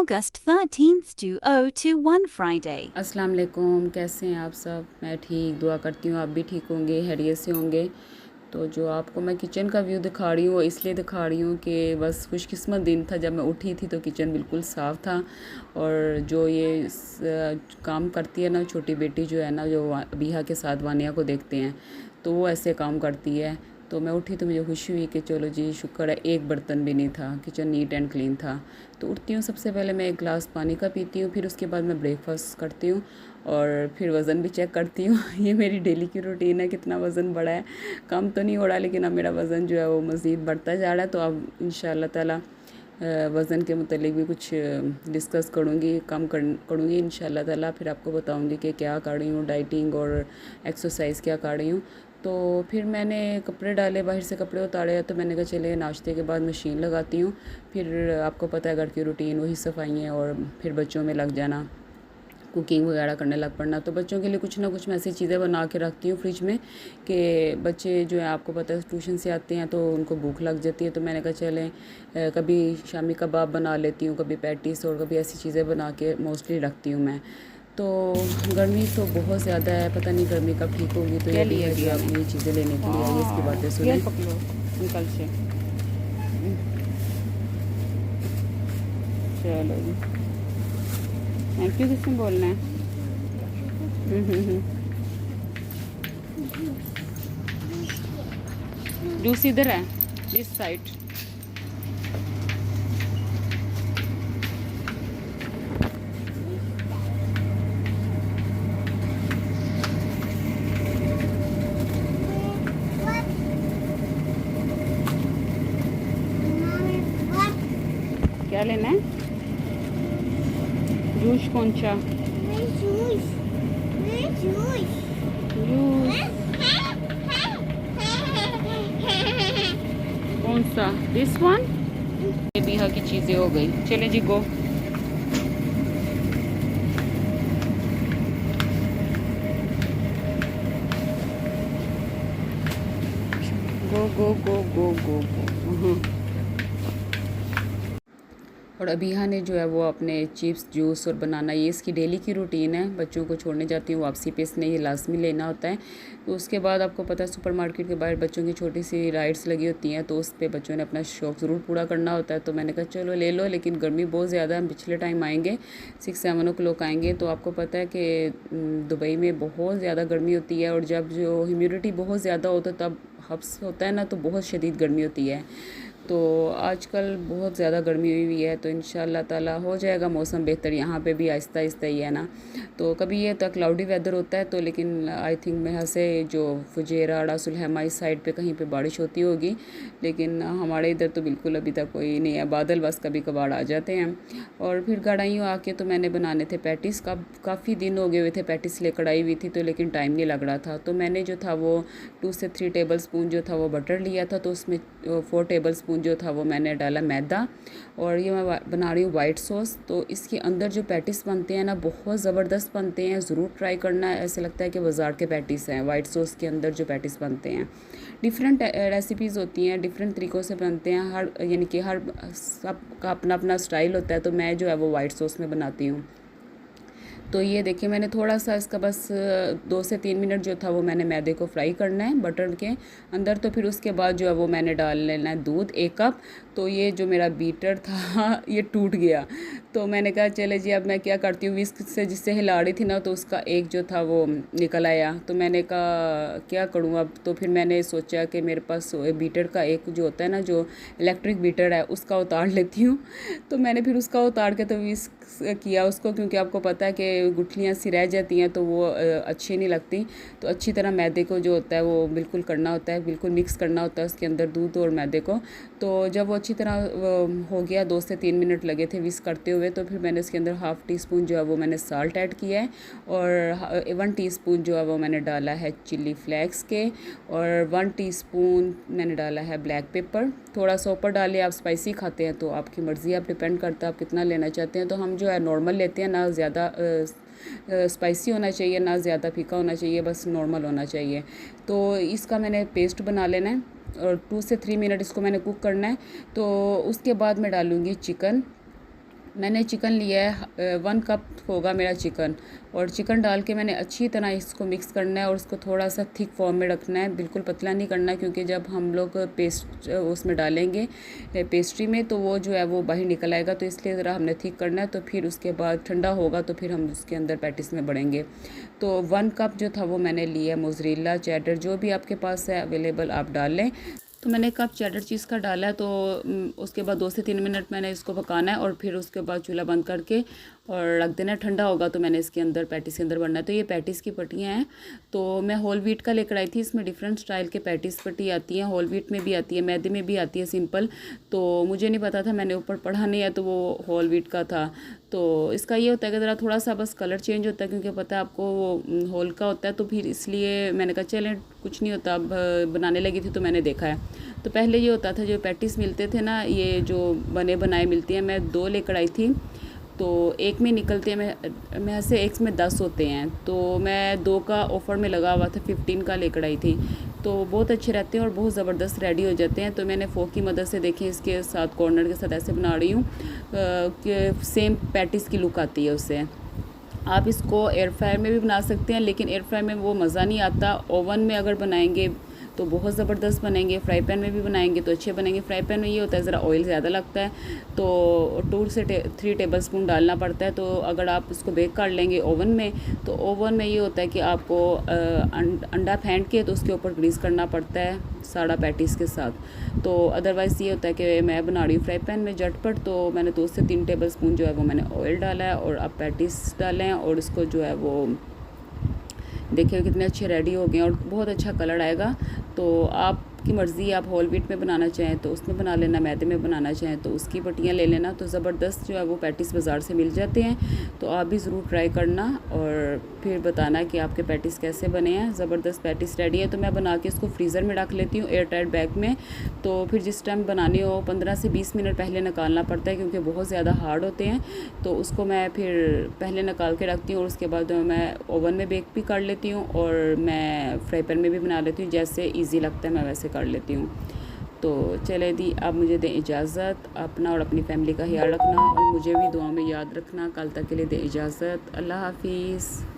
August 13th to 021 Friday. अस्सलाम वालेकुम, कैसे हैं आप सब। मैं ठीक, दुआ करती हूँ आप भी ठीक होंगे, खैरियत से होंगे। तो जो आपको मैं किचन का व्यू दिखा रही हूँ इसलिए दिखा रही हूँ कि बस खुशकिस्मत दिन था जब मैं उठी थी तो किचन बिल्कुल साफ़ था। और जो ये काम करती है ना छोटी बेटी जो है ना, जो अबीहा के साथ वानिया को देखते हैं, तो वो ऐसे काम करती है। तो मैं उठी तो मुझे खुशी हुई कि चलो जी शुक्र है एक बर्तन भी नहीं था, किचन नीट एंड क्लीन था। तो उठती हूँ, सबसे पहले मैं एक गिलास पानी का पीती हूँ, फिर उसके बाद मैं ब्रेकफास्ट करती हूँ और फिर वज़न भी चेक करती हूँ। ये मेरी डेली की रूटीन है। कितना वज़न बढ़ा है, कम तो नहीं हो रहा, लेकिन अब मेरा वज़न जो है वो मज़ीद बढ़ता जा रहा है। तो अब इंशाअल्लाह ताला वज़न के मुतालिक भी कुछ डिस्कस करूँगी, करूँगी इंशाअल्लाह ताला। फिर आपको बताऊँगी कि क्या कर रही हूँ, डाइटिंग और एक्सरसाइज क्या कर रही हूँ। तो फिर मैंने कपड़े डाले, बाहर से कपड़े उतारे, तो मैंने कहा चले नाश्ते के बाद मशीन लगाती हूँ। फिर आपको पता है घर की रूटीन, वही सफाइयाँ और फिर बच्चों में लग जाना, कुकिंग वगैरह करने लग पड़ना। तो बच्चों के लिए कुछ ना कुछ मैं ऐसी चीज़ें बना के रखती हूँ फ्रिज में कि बच्चे जो है आपको पता है ट्यूशन से आते हैं तो उनको भूख लग जाती है। तो मैंने कहा चलें कभी शामी कबाब बना लेती हूँ, कभी पैटीज, और कभी ऐसी चीज़ें बना के मोस्टली रखती हूँ मैं। तो गर्मी तो बहुत ज़्यादा है, पता नहीं गर्मी कब ठीक होगी। तो ये भी है जो आप ये चीज़ें लेने के लिए आई, इसकी बातें सुने। पकड़ो निकल से, चलो जी। थैंक यू किसने बोलना है? जूस इधर है, दिस साइड। क्या लेना है? जूस कौन सा? जूस कौन सा? This one. ये बिहा की चीज़ें हो गई, चले जी गो। गो गो गो गो गो गो। और अबीहा ने जो है वो अपने चिप्स, जूस और बनाना, ये इसकी डेली की रूटीन है। बच्चों को छोड़ने जाती हूँ, वापसी पे इसने ये लाजमी लेना होता है। तो उसके बाद आपको पता है सुपरमार्केट के बाहर बच्चों की छोटी सी राइड्स लगी होती हैं, तो उस पर बच्चों ने अपना शौक़ ज़रूर पूरा करना होता है। तो मैंने कहा चलो ले लो, लेकिन गर्मी बहुत ज़्यादा है। हम पिछले टाइम आएँगे 6-7 ओ क्लॉक आएँगे। तो आपको पता है कि दुबई में बहुत ज़्यादा गर्मी होती है, और जब जो ह्यूमिडिटी बहुत ज़्यादा होता है तब हब्स होता है ना, तो बहुत शदीद गर्मी होती है। तो आजकल बहुत ज़्यादा गर्मी हुई है, तो इंशाअल्लाह ताला हो जाएगा मौसम बेहतर। यहाँ पे भी आहिस्ता आहिस्ता ही है ना। तो कभी ये तो क्लाउडी वेदर होता है, तो लेकिन आई थिंक मेरे से जो फुजेरा अड़ा सुलहमा इस साइड पे कहीं पे बारिश होती होगी, लेकिन हमारे इधर तो बिल्कुल अभी तक कोई नहीं है, बादल बस कभी कभार आ जाते हैं। और फिर कढ़ाई आके तो मैंने बनाने थे पैटिस। काफ़ी दिन हो गए हुए थे पैटिस लेकर आई हुई थी, तो लेकिन टाइम नहीं लग रहा था। तो मैंने जो था वो 2 से 3 टेबल स्पून जो था वो बटर लिया था, तो उसमें 4 टेबल स्पून जो था वो मैंने डाला मैदा। और ये मैं बना रही हूँ वाइट सॉस। तो इसके अंदर जो पैटिस बनते हैं ना, बहुत ज़बरदस्त बनते हैं, ज़रूर ट्राई करना है। ऐसे लगता है कि बाज़ार के पैटिस हैं वाइट सॉस के अंदर जो पैटिस बनते हैं। डिफरेंट रेसिपीज़ होती हैं, डिफरेंट तरीक़ों से बनते हैं, हर यानी कि हर सबका अपना अपना स्टाइल होता है। तो मैं जो है वो वाइट सॉस में बनाती हूँ। तो ये देखिए मैंने थोड़ा सा इसका बस 2 से 3 मिनट जो था वो मैंने मैदे को फ्राई करना है बटर के अंदर। तो फिर उसके बाद जो है वो मैंने डाल लेना है दूध 1 कप। तो ये जो मेरा बीटर था ये टूट गया। तो मैंने कहा चले जी अब मैं क्या करती हूँ, विस्क से जिससे हिला रही थी ना, तो उसका एक जो था वो निकल आया। तो मैंने कहा क्या करूँ अब। तो फिर मैंने सोचा कि मेरे पास बीटर का एक जो होता है ना, जो इलेक्ट्रिक बीटर है, उसका उतार लेती हूँ। तो मैंने फिर उसका उतार के तो विस्क किया उसको, क्योंकि आपको पता है कि गुठलियाँ सी रह जाती हैं तो वो अच्छी नहीं लगती। तो अच्छी तरह मैदे को जो होता है वो बिल्कुल करना होता है, बिल्कुल मिक्स करना होता है उसके अंदर दूध और मैदे को। तो जब वो अच्छी तरह हो गया, 2 से 3 मिनट लगे थे विस्क करते हुए, तो फिर मैंने इसके अंदर हाफ़ टी स्पून जो है वो मैंने साल्ट ऐड किया है, और 1 टीस्पून जो है वो मैंने डाला है चिली फ्लेक्स के, और 1 टीस्पून मैंने डाला है ब्लैक पेपर। थोड़ा सा ऊपर डालिए, आप स्पाइसी खाते हैं तो आपकी मर्ज़ी, आप डिपेंड करता है आप कितना लेना चाहते हैं। तो हम जो है नॉर्मल लेते हैं, ना ज़्यादा स्पाइसी होना चाहिए ना ज़्यादा फीका होना चाहिए, बस नॉर्मल होना चाहिए। तो इसका मैंने पेस्ट बना लेना है और 2 से 3 मिनट इसको मैंने कुक करना है। तो उसके बाद मैं डालूँगी चिकन, मैंने चिकन लिया है 1 कप होगा मेरा चिकन, और चिकन डाल के मैंने अच्छी तरह इसको मिक्स करना है और उसको थोड़ा सा थिक फॉर्म में रखना है, बिल्कुल पतला नहीं करना है, क्योंकि जब हम लोग पेस्ट उसमें डालेंगे पेस्ट्री में तो वो जो है वो बाहर निकल आएगा, तो इसलिए ज़रा हमने थिक करना है। तो फिर उसके बाद ठंडा होगा तो फिर हम उसके अंदर पैटिस में बढ़ेंगे। तो 1 कप जो था वो मैंने लिया मोज़रेला चेडर, जो भी आपके पास है अवेलेबल आप डाल लें। तो मैंने कप चेडर चीज़ का डाला है, तो उसके बाद 2 से 3 मिनट मैंने इसको पकाना है और फिर उसके बाद चूल्हा बंद करके और रख देना। ठंडा होगा तो मैंने इसके अंदर पैटिस के अंदर भरना है। तो ये पैटिस की पट्टियाँ हैं, तो मैं होल व्हीट का लेकर आई थी। इसमें डिफरेंट स्टाइल के पैटिस पट्टी आती हैं, होल व्हीट में भी आती है, मैदे में भी आती है सिंपल। तो मुझे नहीं पता था, मैंने ऊपर पढ़ा नहीं है, तो वो होल व्हीट का था। तो इसका ये होता है कि ज़रा थोड़ा सा बस कलर चेंज होता है, क्योंकि पता है आपको वो होल का होता है, तो फिर इसलिए मैंने कहा चलें कुछ नहीं होता। अब बनाने लगी थी तो मैंने देखा है। तो पहले ये होता था जो पैटिस मिलते थे ना, ये जो बने बनाए मिलती हैं, मैं 2 लेकर आई थी। तो एक में निकलते हैं, मैं ऐसे एक में 10 होते हैं, तो मैं 2 का ऑफ़र में लगा हुआ था, 15 का लेकर आई थी। तो बहुत अच्छे रहते हैं और बहुत ज़बरदस्त रेडी हो जाते हैं। तो मैंने फोक की मदद से देखें इसके साथ कॉर्नर के साथ ऐसे बना रही हूँ कि सेम पैटिस की लुक आती है उससे। आप इसको एयर फ्रायर में भी बना सकते हैं, लेकिन एयर फ्रायर में वो मज़ा नहीं आता। ओवन में अगर बनाएंगे तो बहुत ज़बरदस्त बनेंगे, फ्राई पैन में भी बनाएंगे तो अच्छे बनेंगे। फ्राई पैन में ये होता है ज़रा ऑयल ज़्यादा लगता है, तो 2 से 3 टेबल स्पून डालना पड़ता है। तो अगर आप इसको बेक कर लेंगे ओवन में, तो ओवन में ये होता है कि आपको अंडा फेंट के तो उसके ऊपर ग्रीस करना पड़ता है साड़ा पैटिस के साथ। तो अदरवाइज़ ये होता है कि मैं बना रही हूँ फ्राई पैन में झटपट, तो मैंने 2 से 3 टेबल स्पून जो है वो मैंने ऑयल डाला है, और आप पैटिस डालें और इसको जो है वो देखिए कितने अच्छे रेडी हो गए और बहुत अच्छा कलर आएगा। तो आपकी मर्ज़ी, आप होल व्हीट में बनाना चाहें तो उसमें बना लेना, मैदे में बनाना चाहें तो उसकी पट्टियाँ ले लेना। तो ज़बरदस्त जो है वो पैटिस बाज़ार से मिल जाते हैं, तो आप भी ज़रूर ट्राई करना और फिर बताना कि आपके पैटिस कैसे बने हैं। ज़बरदस्त पैटिस रेडी है। तो मैं बना के इसको फ्रीज़र में रख लेती हूँ एयर टाइट बैग में। तो फिर जिस टाइम बनाने हो 15 से 20 मिनट पहले निकालना पड़ता है, क्योंकि बहुत ज़्यादा हार्ड होते हैं। तो उसको मैं फिर पहले निकाल के रखती हूँ और उसके बाद मैं ओवन में बेक भी कर लेती हूँ और मैं फ्राई पैन में भी बना लेती हूँ। जैसे ईज़ी लगता है मैं वैसे कर लेती हूँ। तो चले दी, अब मुझे दें इजाज़त। अपना और अपनी फैमिली का ख्याल रखना और मुझे भी दुआ में याद रखना। कल तक के लिए दें इजाज़त। अल्लाह हाफिज़।